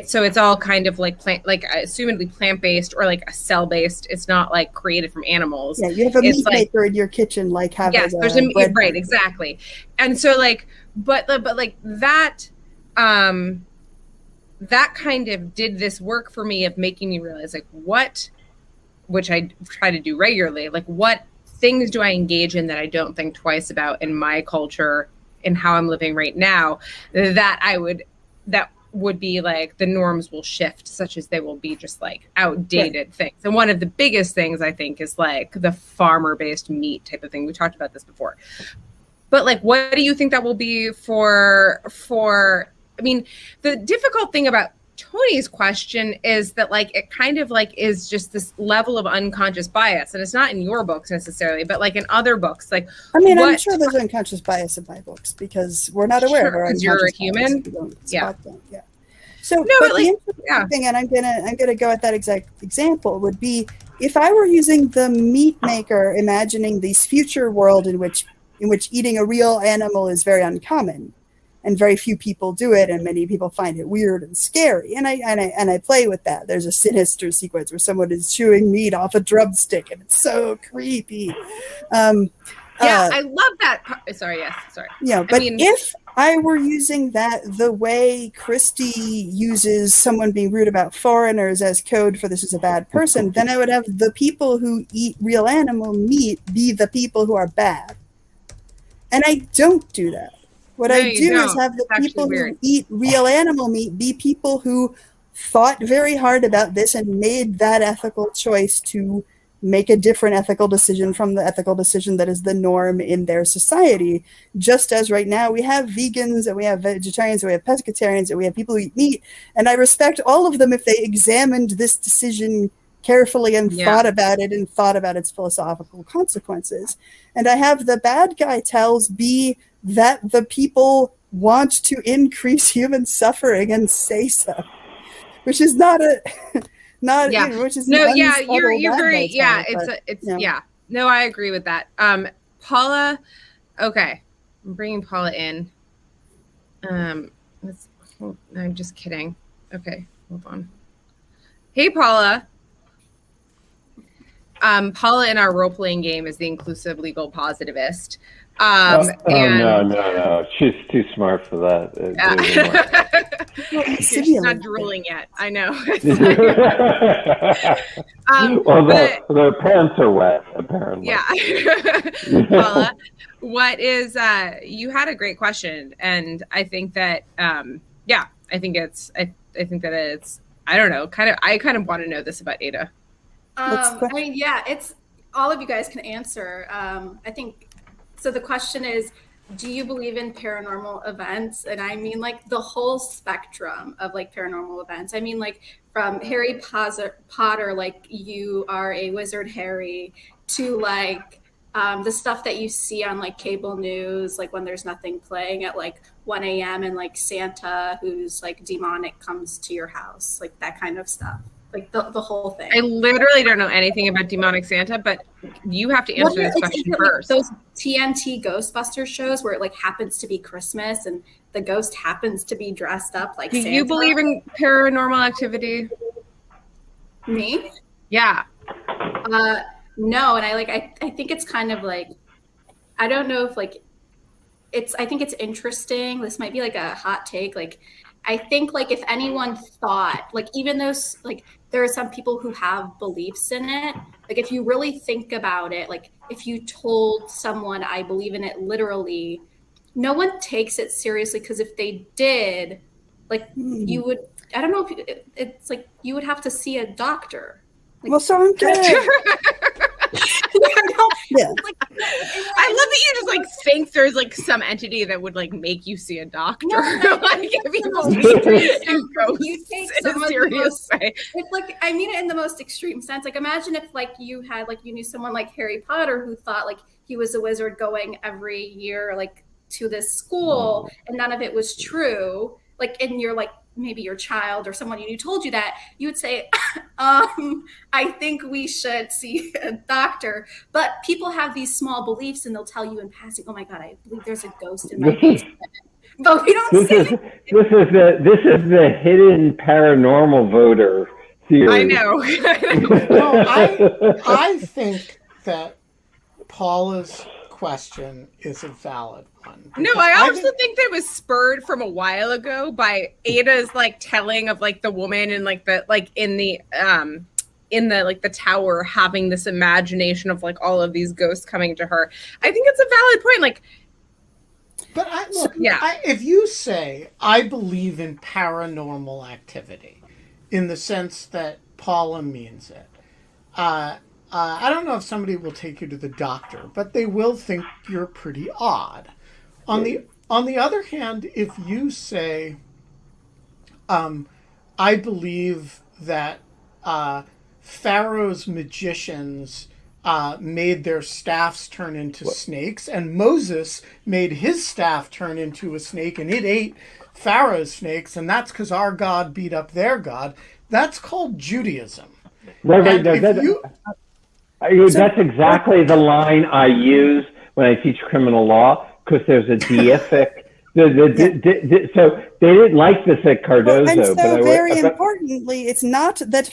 So it's all kind of like assumedly plant-based or like a cell-based. It's not like created from animals. Yeah, you have a meat maker in your kitchen, like having there's a meat, right, exactly. And so like, but like that, that kind of did this work for me of making me realize like which I try to do regularly, like what things do I engage in that I don't think twice about in my culture and how I'm living right now, that would be like the norms will shift, such as they will be just like outdated things. And one of the biggest things I think is like the farmer-based meat type of thing. We talked about this before. But like, what do you think that will be for I mean, the difficult thing about Tony's question is that like it kind of like is just this level of unconscious bias, and it's not in your books necessarily, but like in other books, like I mean, I'm sure there's unconscious bias in my books because we're not aware of our unconscious you're a human. Yeah. So, no, but the interesting thing, and I'm gonna go at that exact example, would be if I were using the meat maker, imagining this future world in which eating a real animal is very uncommon. And very few people do it, and many people find it weird and scary. And I play with that. There's a sinister sequence where someone is chewing meat off a drumstick, and it's so creepy. I love that. Sorry. Yeah, but if I were using that the way Christie uses someone being rude about foreigners as code for this is a bad person, then I would have the people who eat real animal meat be the people who are bad. And I don't do that. What I do is have the people who eat real animal meat be people who thought very hard about this and made that ethical choice to make a different ethical decision from the ethical decision that is the norm in their society. Just as right now we have vegans and we have vegetarians and we have pescatarians and we have people who eat meat. And I respect all of them if they examined this decision carefully and thought about it and thought about its philosophical consequences. And I have the bad guy tells be that the people want to increase human suffering and say so, which is not which is you're very no, I agree with that. Paula, okay, I'm bringing Paula in. I'm just kidding. Okay, hold on. Hey, Paula. Paula in our role-playing game is the inclusive legal positivist. No. She's too smart for that. She's not drooling yet. I know. Well, their pants are wet, apparently. Yeah. Paula, what is, you had a great question. And I think that, I think that it's, I don't know, I kind of want to know this about Ada. It's all of you guys can answer. I think, so the question is, do you believe in paranormal events? And I mean like the whole spectrum of like paranormal events. I mean like from Harry Potter, like you are a wizard Harry, to like the stuff that you see on like cable news, like when there's nothing playing at like 1 a.m. and like Santa who's like demonic comes to your house, like that kind of stuff. Like the whole thing. I literally don't know anything about demonic Santa, but you have to answer this question first. Like those TNT Ghostbusters shows where it like happens to be Christmas and the ghost happens to be dressed up like Santa. Do you believe in paranormal activity? Me? Yeah. No, and I think it's kind of like, I don't know if like I think it's interesting. This might be like a hot take. Like, I think like if anyone thought, like even those, like there are some people who have beliefs in it. Like if you really think about it, like if you told someone I believe in it literally, no one takes it seriously, because if they did, like you would, I don't know if it's like you would have to see a doctor. Like, well, so I'm kidding. Yeah. I love that you just like think there's like some entity that would like make you see a doctor. Like if you take some serious way. It's like, I mean it in the most extreme sense. Like imagine if like you had like you knew someone like Harry Potter who thought like he was a wizard going every year like to this school and none of it was true. Like and you're like maybe your child or someone you knew told you that, you would say, I think we should see a doctor. But people have these small beliefs and they'll tell you in passing, oh my God, I believe there's a ghost in my basement. But we don't see it. This is the hidden paranormal voter theory. I know. No, I think that Paula's question is a valid one. No, I also think that it was spurred from a while ago by Ada's like telling of like the woman and like the like in the like the tower having this imagination of like all of these ghosts coming to her. I think it's a valid point. Like, but if you say I believe in paranormal activity in the sense that Paula means it, I don't know if somebody will take you to the doctor, but they will think you're pretty odd. On the other hand, if you say, I believe that Pharaoh's magicians made their staffs turn into snakes, and Moses made his staff turn into a snake, and it ate Pharaoh's snakes, and that's because our God beat up their God, that's called Judaism. Right. That's exactly the line I use when I teach criminal law, because there's a deific. So they didn't like this at Cardozo. And so very importantly, it's not that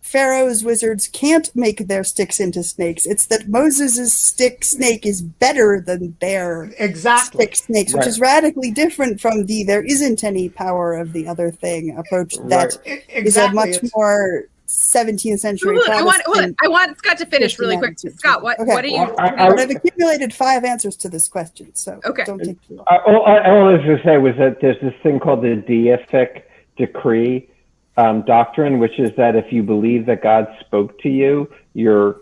Pharaoh's wizards can't make their sticks into snakes. It's that Moses' snake is better than their stick snakes, which is radically different from the there isn't any power of the other thing approach that is a much more 17th century. I want Scott to finish really quick. Scott, what are you? I've accumulated 5 answers to this question, so don't take too long. All I wanted to say was that there's this thing called the deific decree doctrine, which is that if you believe that God spoke to you, you're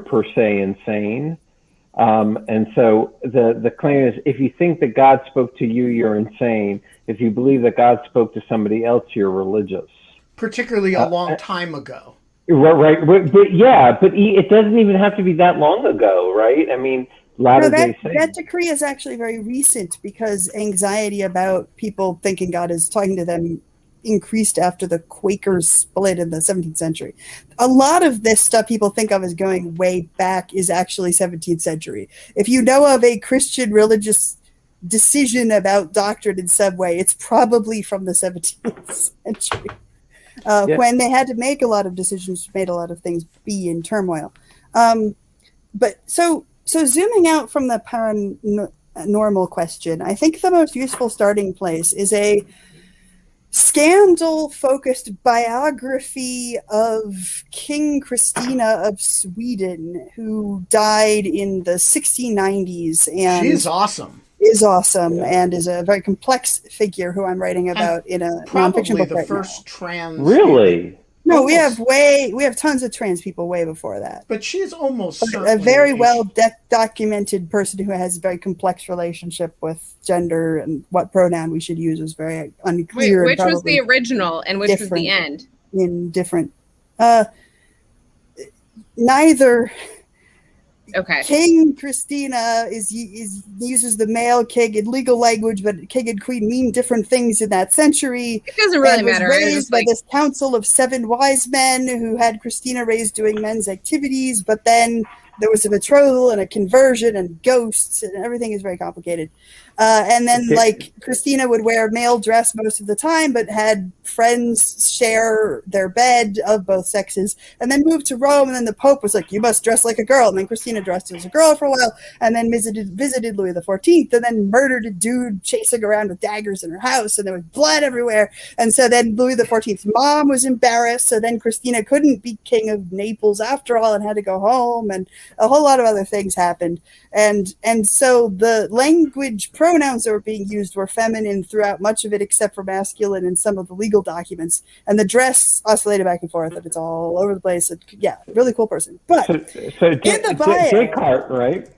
per se insane. And so the claim is, if you think that God spoke to you, you're insane. If you believe that God spoke to somebody else, you're religious. Particularly a long time ago. Right. But it doesn't even have to be that long ago, right? I mean, that decree is actually very recent, because anxiety about people thinking God is talking to them increased after the Quakers split in the 17th century. A lot of this stuff people think of as going way back is actually 17th century. If you know of a Christian religious decision about doctrine in some way, it's probably from the 17th century. When they had to make a lot of decisions, made a lot of things be in turmoil. But so So zooming out from the paranormal question, I think the most useful starting place is a scandal-focused biography of King Christina of Sweden, who died in the 1690s. And she's awesome. Is awesome and is a very complex figure who I'm writing about in a nonfiction book the right first now. trans. Really? No, we have tons of trans people way before that. But she's almost a very well documented person who has a very complex relationship with gender, and what pronoun we should use is very unclear. Which was the original and which was the end? In different. Neither. Okay. King Christina uses the male king in legal language, but king and queen mean different things in that century. It doesn't really matter. Was raised by this council of 7 wise men who had Christina raised doing men's activities, but then there was a betrothal and a conversion and ghosts, and everything is very complicated. And then, Christina would wear male dress most of the time, but had friends share their bed of both sexes, and then moved to Rome. And then the Pope was like, "You must dress like a girl." And then Christina dressed as a girl for a while, and then visited Louis XIV, and then murdered a dude chasing around with daggers in her house, and there was blood everywhere. And so then Louis XIV's mom was embarrassed. So then Christina couldn't be king of Naples after all, and had to go home, and a whole lot of other things happened. And so the language pronouns that were being used were feminine throughout much of it, except for masculine in some of the legal documents. And the dress oscillated back and forth, and it's all over the place. Yeah, really cool person. But so in the bio, Descartes, right?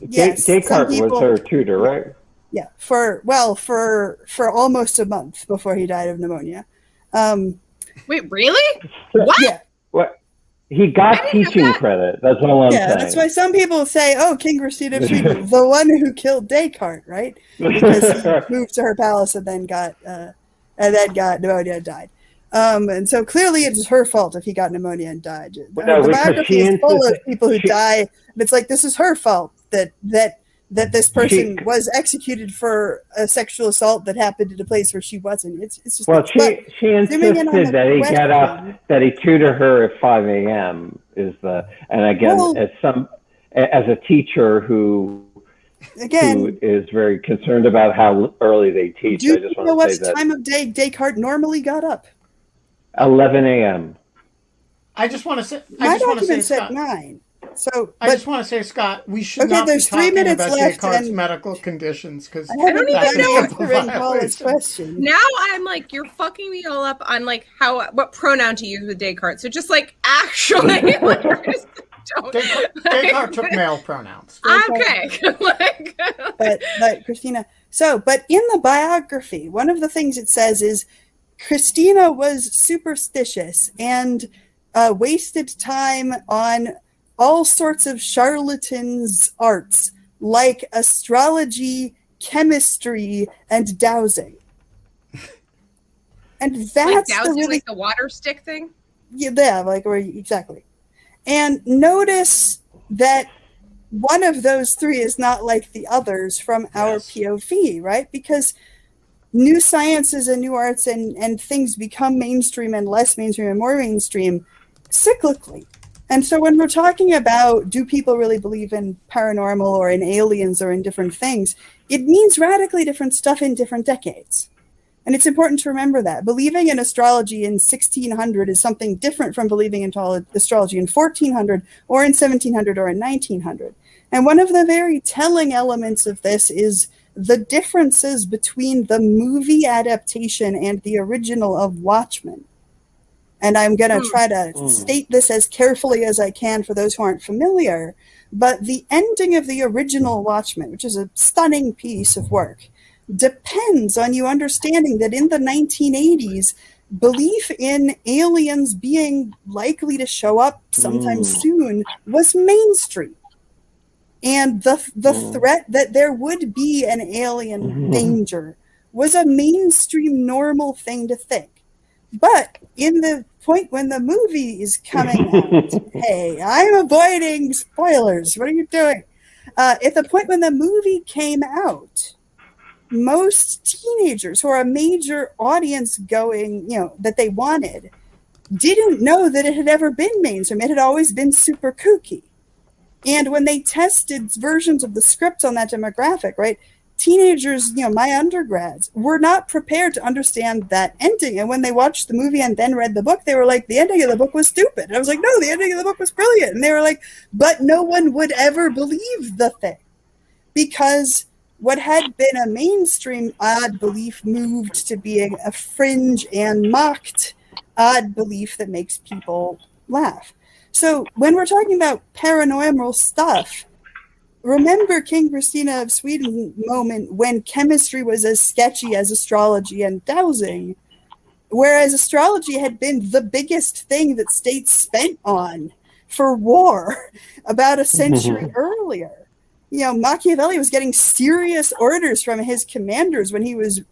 Yes, Descartes was her tutor, right? Yeah, for almost a month before he died of pneumonia. Wait, really? What? Yeah. What? He got teaching credit. That's all I'm saying. Yeah, that's why some people say, "Oh, King Christina of Sweden, the one who killed Descartes," right? Because he moved to her palace and then got pneumonia and died. And so clearly, it's her fault if he got pneumonia and died. No, the biography is full of people who die, and it's like this is her fault that this person was executed for a sexual assault that happened in a place where she wasn't. It's just she insisted that he get up, that he tutor her at 5 a.m. And again, as a teacher who is very concerned about how early they teach. Do I just you know want to what say that time of day Descartes normally got up? 11 a.m. I just want to say. My document said 9. So I just want to say, Scott, we should not there's be talking 3 minutes about left Descartes' medical conditions because I don't even know answering Paula's question. Now I'm like, you're fucking me all up on like what pronoun to use with Descartes. So just like actually, Descartes took male pronouns. Okay, but Christina. But in the biography, one of the things it says is Christina was superstitious and wasted time on all sorts of charlatans' arts, like astrology, chemistry, and dowsing. And that's like dowsing, like the water stick thing? Yeah, exactly. And notice that one of those 3 is not like the others from our POV, right? Because new sciences and new arts and things become mainstream and less mainstream and more mainstream cyclically. And so when we're talking about do people really believe in paranormal or in aliens or in different things, it means radically different stuff in different decades. And it's important to remember that. Believing in astrology in 1600 is something different from believing in astrology in 1400 or in 1700 or in 1900. And one of the very telling elements of this is the differences between the movie adaptation and the original of Watchmen. And I'm going to try to state this as carefully as I can for those who aren't familiar. But the ending of the original Watchmen, which is a stunning piece of work, depends on you understanding that in the 1980s, belief in aliens being likely to show up sometime soon was mainstream. And the threat that there would be an alien danger was a mainstream normal thing to think. But in the point when the movie is coming out, hey, I'm avoiding spoilers. What are you doing? At the point when the movie came out, most teenagers who are a major audience going, that they wanted, didn't know that it had ever been mainstream. It had always been super kooky. And when they tested versions of the scripts on that demographic, right, teenagers, my undergrads, were not prepared to understand that ending. And when they watched the movie and then read the book, they were like, the ending of the book was stupid. And I was like, no, the ending of the book was brilliant. And they were like, but no one would ever believe the thing. Because what had been a mainstream odd belief moved to being a fringe and mocked odd belief that makes people laugh. So when we're talking about paranormal stuff, remember King Christina of Sweden moment when chemistry was as sketchy as astrology and dowsing, whereas astrology had been the biggest thing that states spent on for war about a century earlier. Machiavelli was getting serious orders from his commanders when he was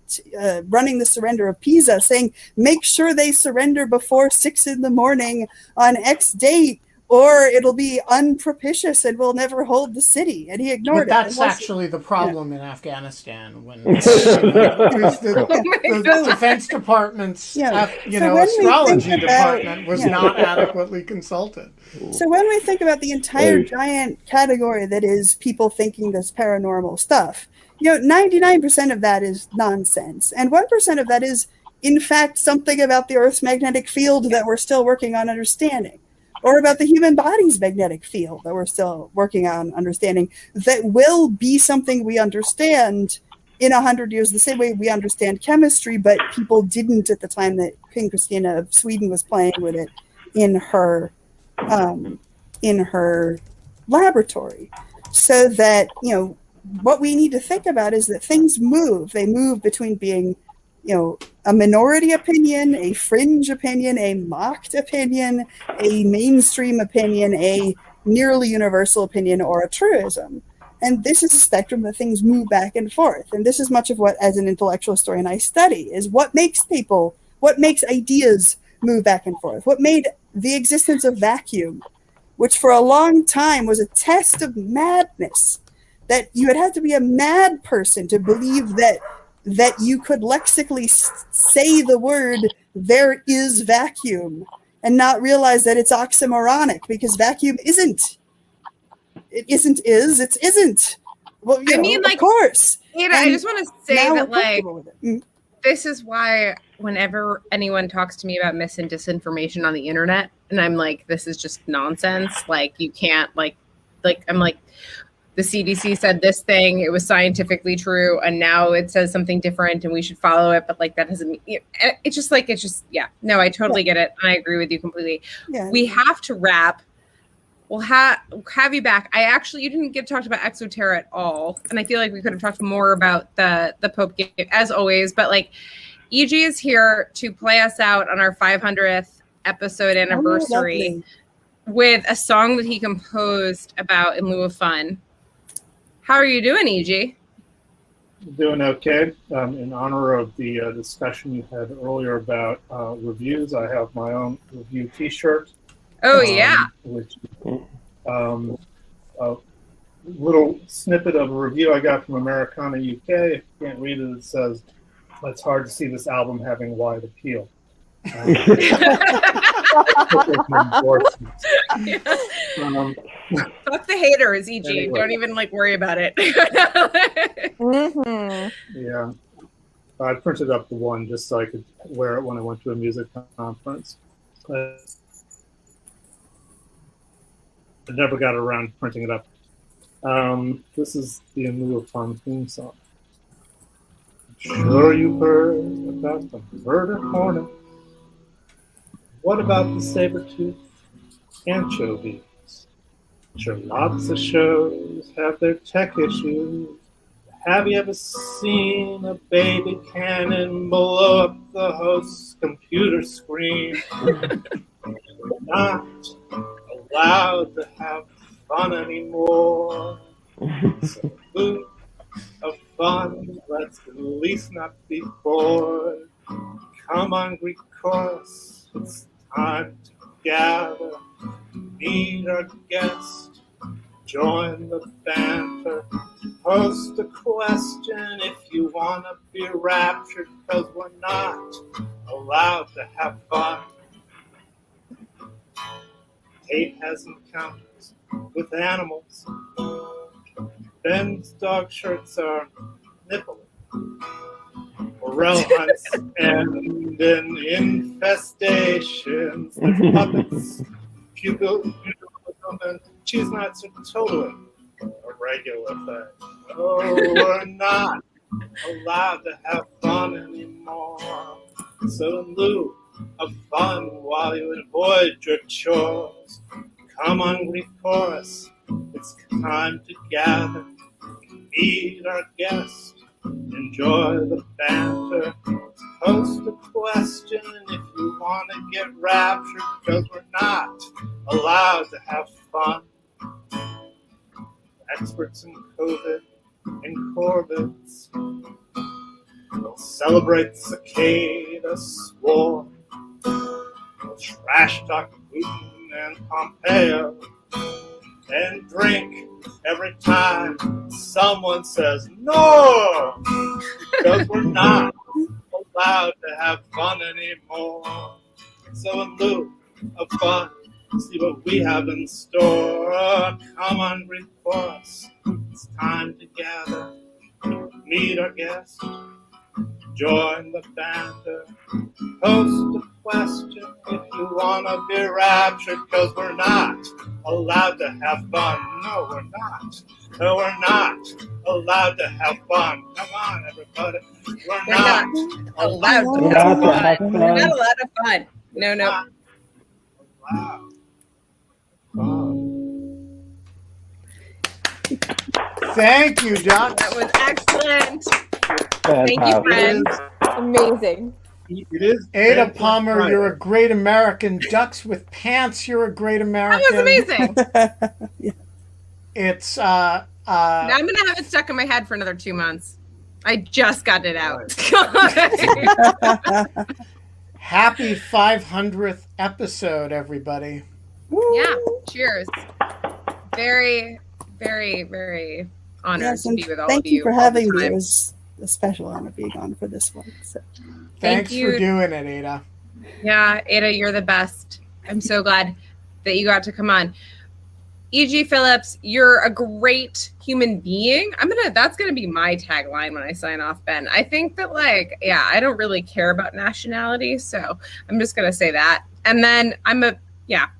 running the surrender of Pisa, saying, make sure they surrender before 6 a.m. on X date, or it'll be unpropitious and we'll never hold the city. And he ignored it. But that's actually the problem in Afghanistan when the Defense Department's astrology department was not adequately consulted. So when we think about the entire giant category that is people thinking this paranormal stuff, 99% of that is nonsense. And 1% of that is, in fact, something about the Earth's magnetic field that we're still working on understanding. Or about the human body's magnetic field that we're still working on understanding, that will be something we understand in 100 years, the same way we understand chemistry, but people didn't at the time that Queen Christina of Sweden was playing with it in her laboratory. So that, what we need to think about is that things move. They move between being a minority opinion, a fringe opinion, a mocked opinion, a mainstream opinion, a nearly universal opinion, or a truism. And this is a spectrum that things move back and forth. And this is much of what, as an intellectual historian, I study, is what makes ideas move back and forth. What made the existence of vacuum, which for a long time was a test of madness, that you would have to be a mad person to believe that you could lexically say the word there is vacuum and not realize that it's oxymoronic, because vacuum isn't. It isn't. Well, of course. Ada, I just want to say that, this is why whenever anyone talks to me about mis and disinformation on the internet, and I'm like, this is just nonsense. Like, you can't, I'm like, the CDC said this thing, it was scientifically true, and now it says something different and we should follow it. But that doesn't mean, no, I totally get it. And I agree with you completely. Yeah. We have to wrap. We'll have you back. You didn't get talked about Exoterra at all. And I feel like we could have talked more about the Pope game as always, but EG is here to play us out on our 500th episode anniversary with a song that he composed about In Lieu of Fun. How are you doing, EG? Doing okay. In honor of the discussion you had earlier about reviews, I have my own review T-shirt. Oh, yeah. Which a little snippet of a review I got from Americana UK. If you can't read it, it says, "It's hard to see this album having wide appeal." Fuck the haters, EG. Anyway. Don't even worry about it. Yeah, I printed up the one just so I could wear it when I went to a music conference. I never got around to printing it up. This is the In Lieu of Fun theme song. I'm sure you've heard about the murder hornet. What about the saber-toothed anchovies? Sure, lots of shows have their tech issues. Have you ever seen a baby cannon blow up the host's computer screen? We're not allowed to have fun anymore. So food of fun, let's at least not be bored. Come on, Greek chorus, it's time to gather, meet our guest, join the banter, post a question if you want to be raptured, because we're not allowed to have fun. Kate has encounters with animals. Ben's dog shirts are nipple. Morel hunts and in infestations. There's puppets, pupil, and cheese nuts are totally a regular thing. Oh, we're not allowed to have fun anymore. So in lieu of fun, while you avoid your chores, come on, Greek chorus. It's time to gather, meet our guest, enjoy the banter, post a question if you want to get raptured, because we're not allowed to have fun. Experts in COVID and Corbett's will celebrate cicada swarm. We'll trash talk Putin and Pompeo and drink every time someone says no, because we're not allowed to have fun anymore. So in lieu of fun, see what we have in store. Come on, Greek chorus. It's time to gather, meet our guest, join the banter, post a question if you want to be raptured, because we're not allowed to have fun. No, we're not. No, we're not allowed to have fun. Come on, everybody. We're not allowed to have fun. We're not allowed to have fun. No. Thank you, Doc. That was excellent. Fantastic. Thank you, friends. Amazing. It is Ada Palmer, you're a great American. Ducks with Pants, you're a great American. That was amazing. Yeah. It's Now I'm gonna have it stuck in my head for another 2 months. I just got it out. happy 500th episode, everybody. Yeah. Cheers. Very, very, very honored Yes, to and be with all thank of you. you for all the having me. time. It was a special honor being on for this one. So. Thanks you. for doing it, Ada. Yeah, Ada, you're the best. I'm so glad that you got to come on. E.G. Phillips, you're a great human being. That's gonna be my tagline when I sign off, Ben. I think that I don't really care about nationality, so I'm just gonna say that. And then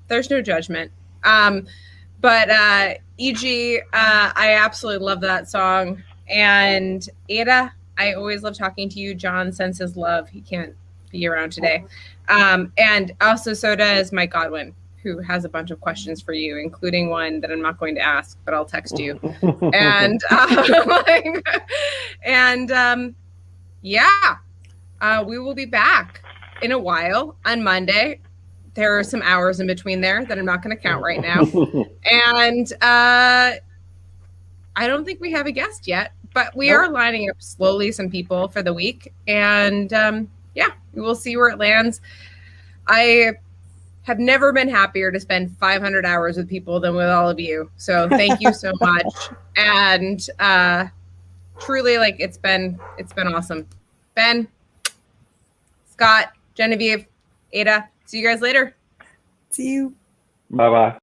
there's no judgment. But E.G., I absolutely love that song. And Ada, I always love talking to you. John sends his love. He can't be around today. And also so does Mike Godwin, who has a bunch of questions for you, including one that I'm not going to ask, but I'll text you. And we will be back in a while on Monday. There are some hours in between there that I'm not going to count right now. And I don't think we have a guest yet, but we are lining up slowly some people for the week. And we will see where it lands. I have never been happier to spend 500 hours with people than with all of you. So thank you so much. And truly, it's been awesome. Ben, Scott, Genevieve, Ada, see you guys later. See you. Bye-bye.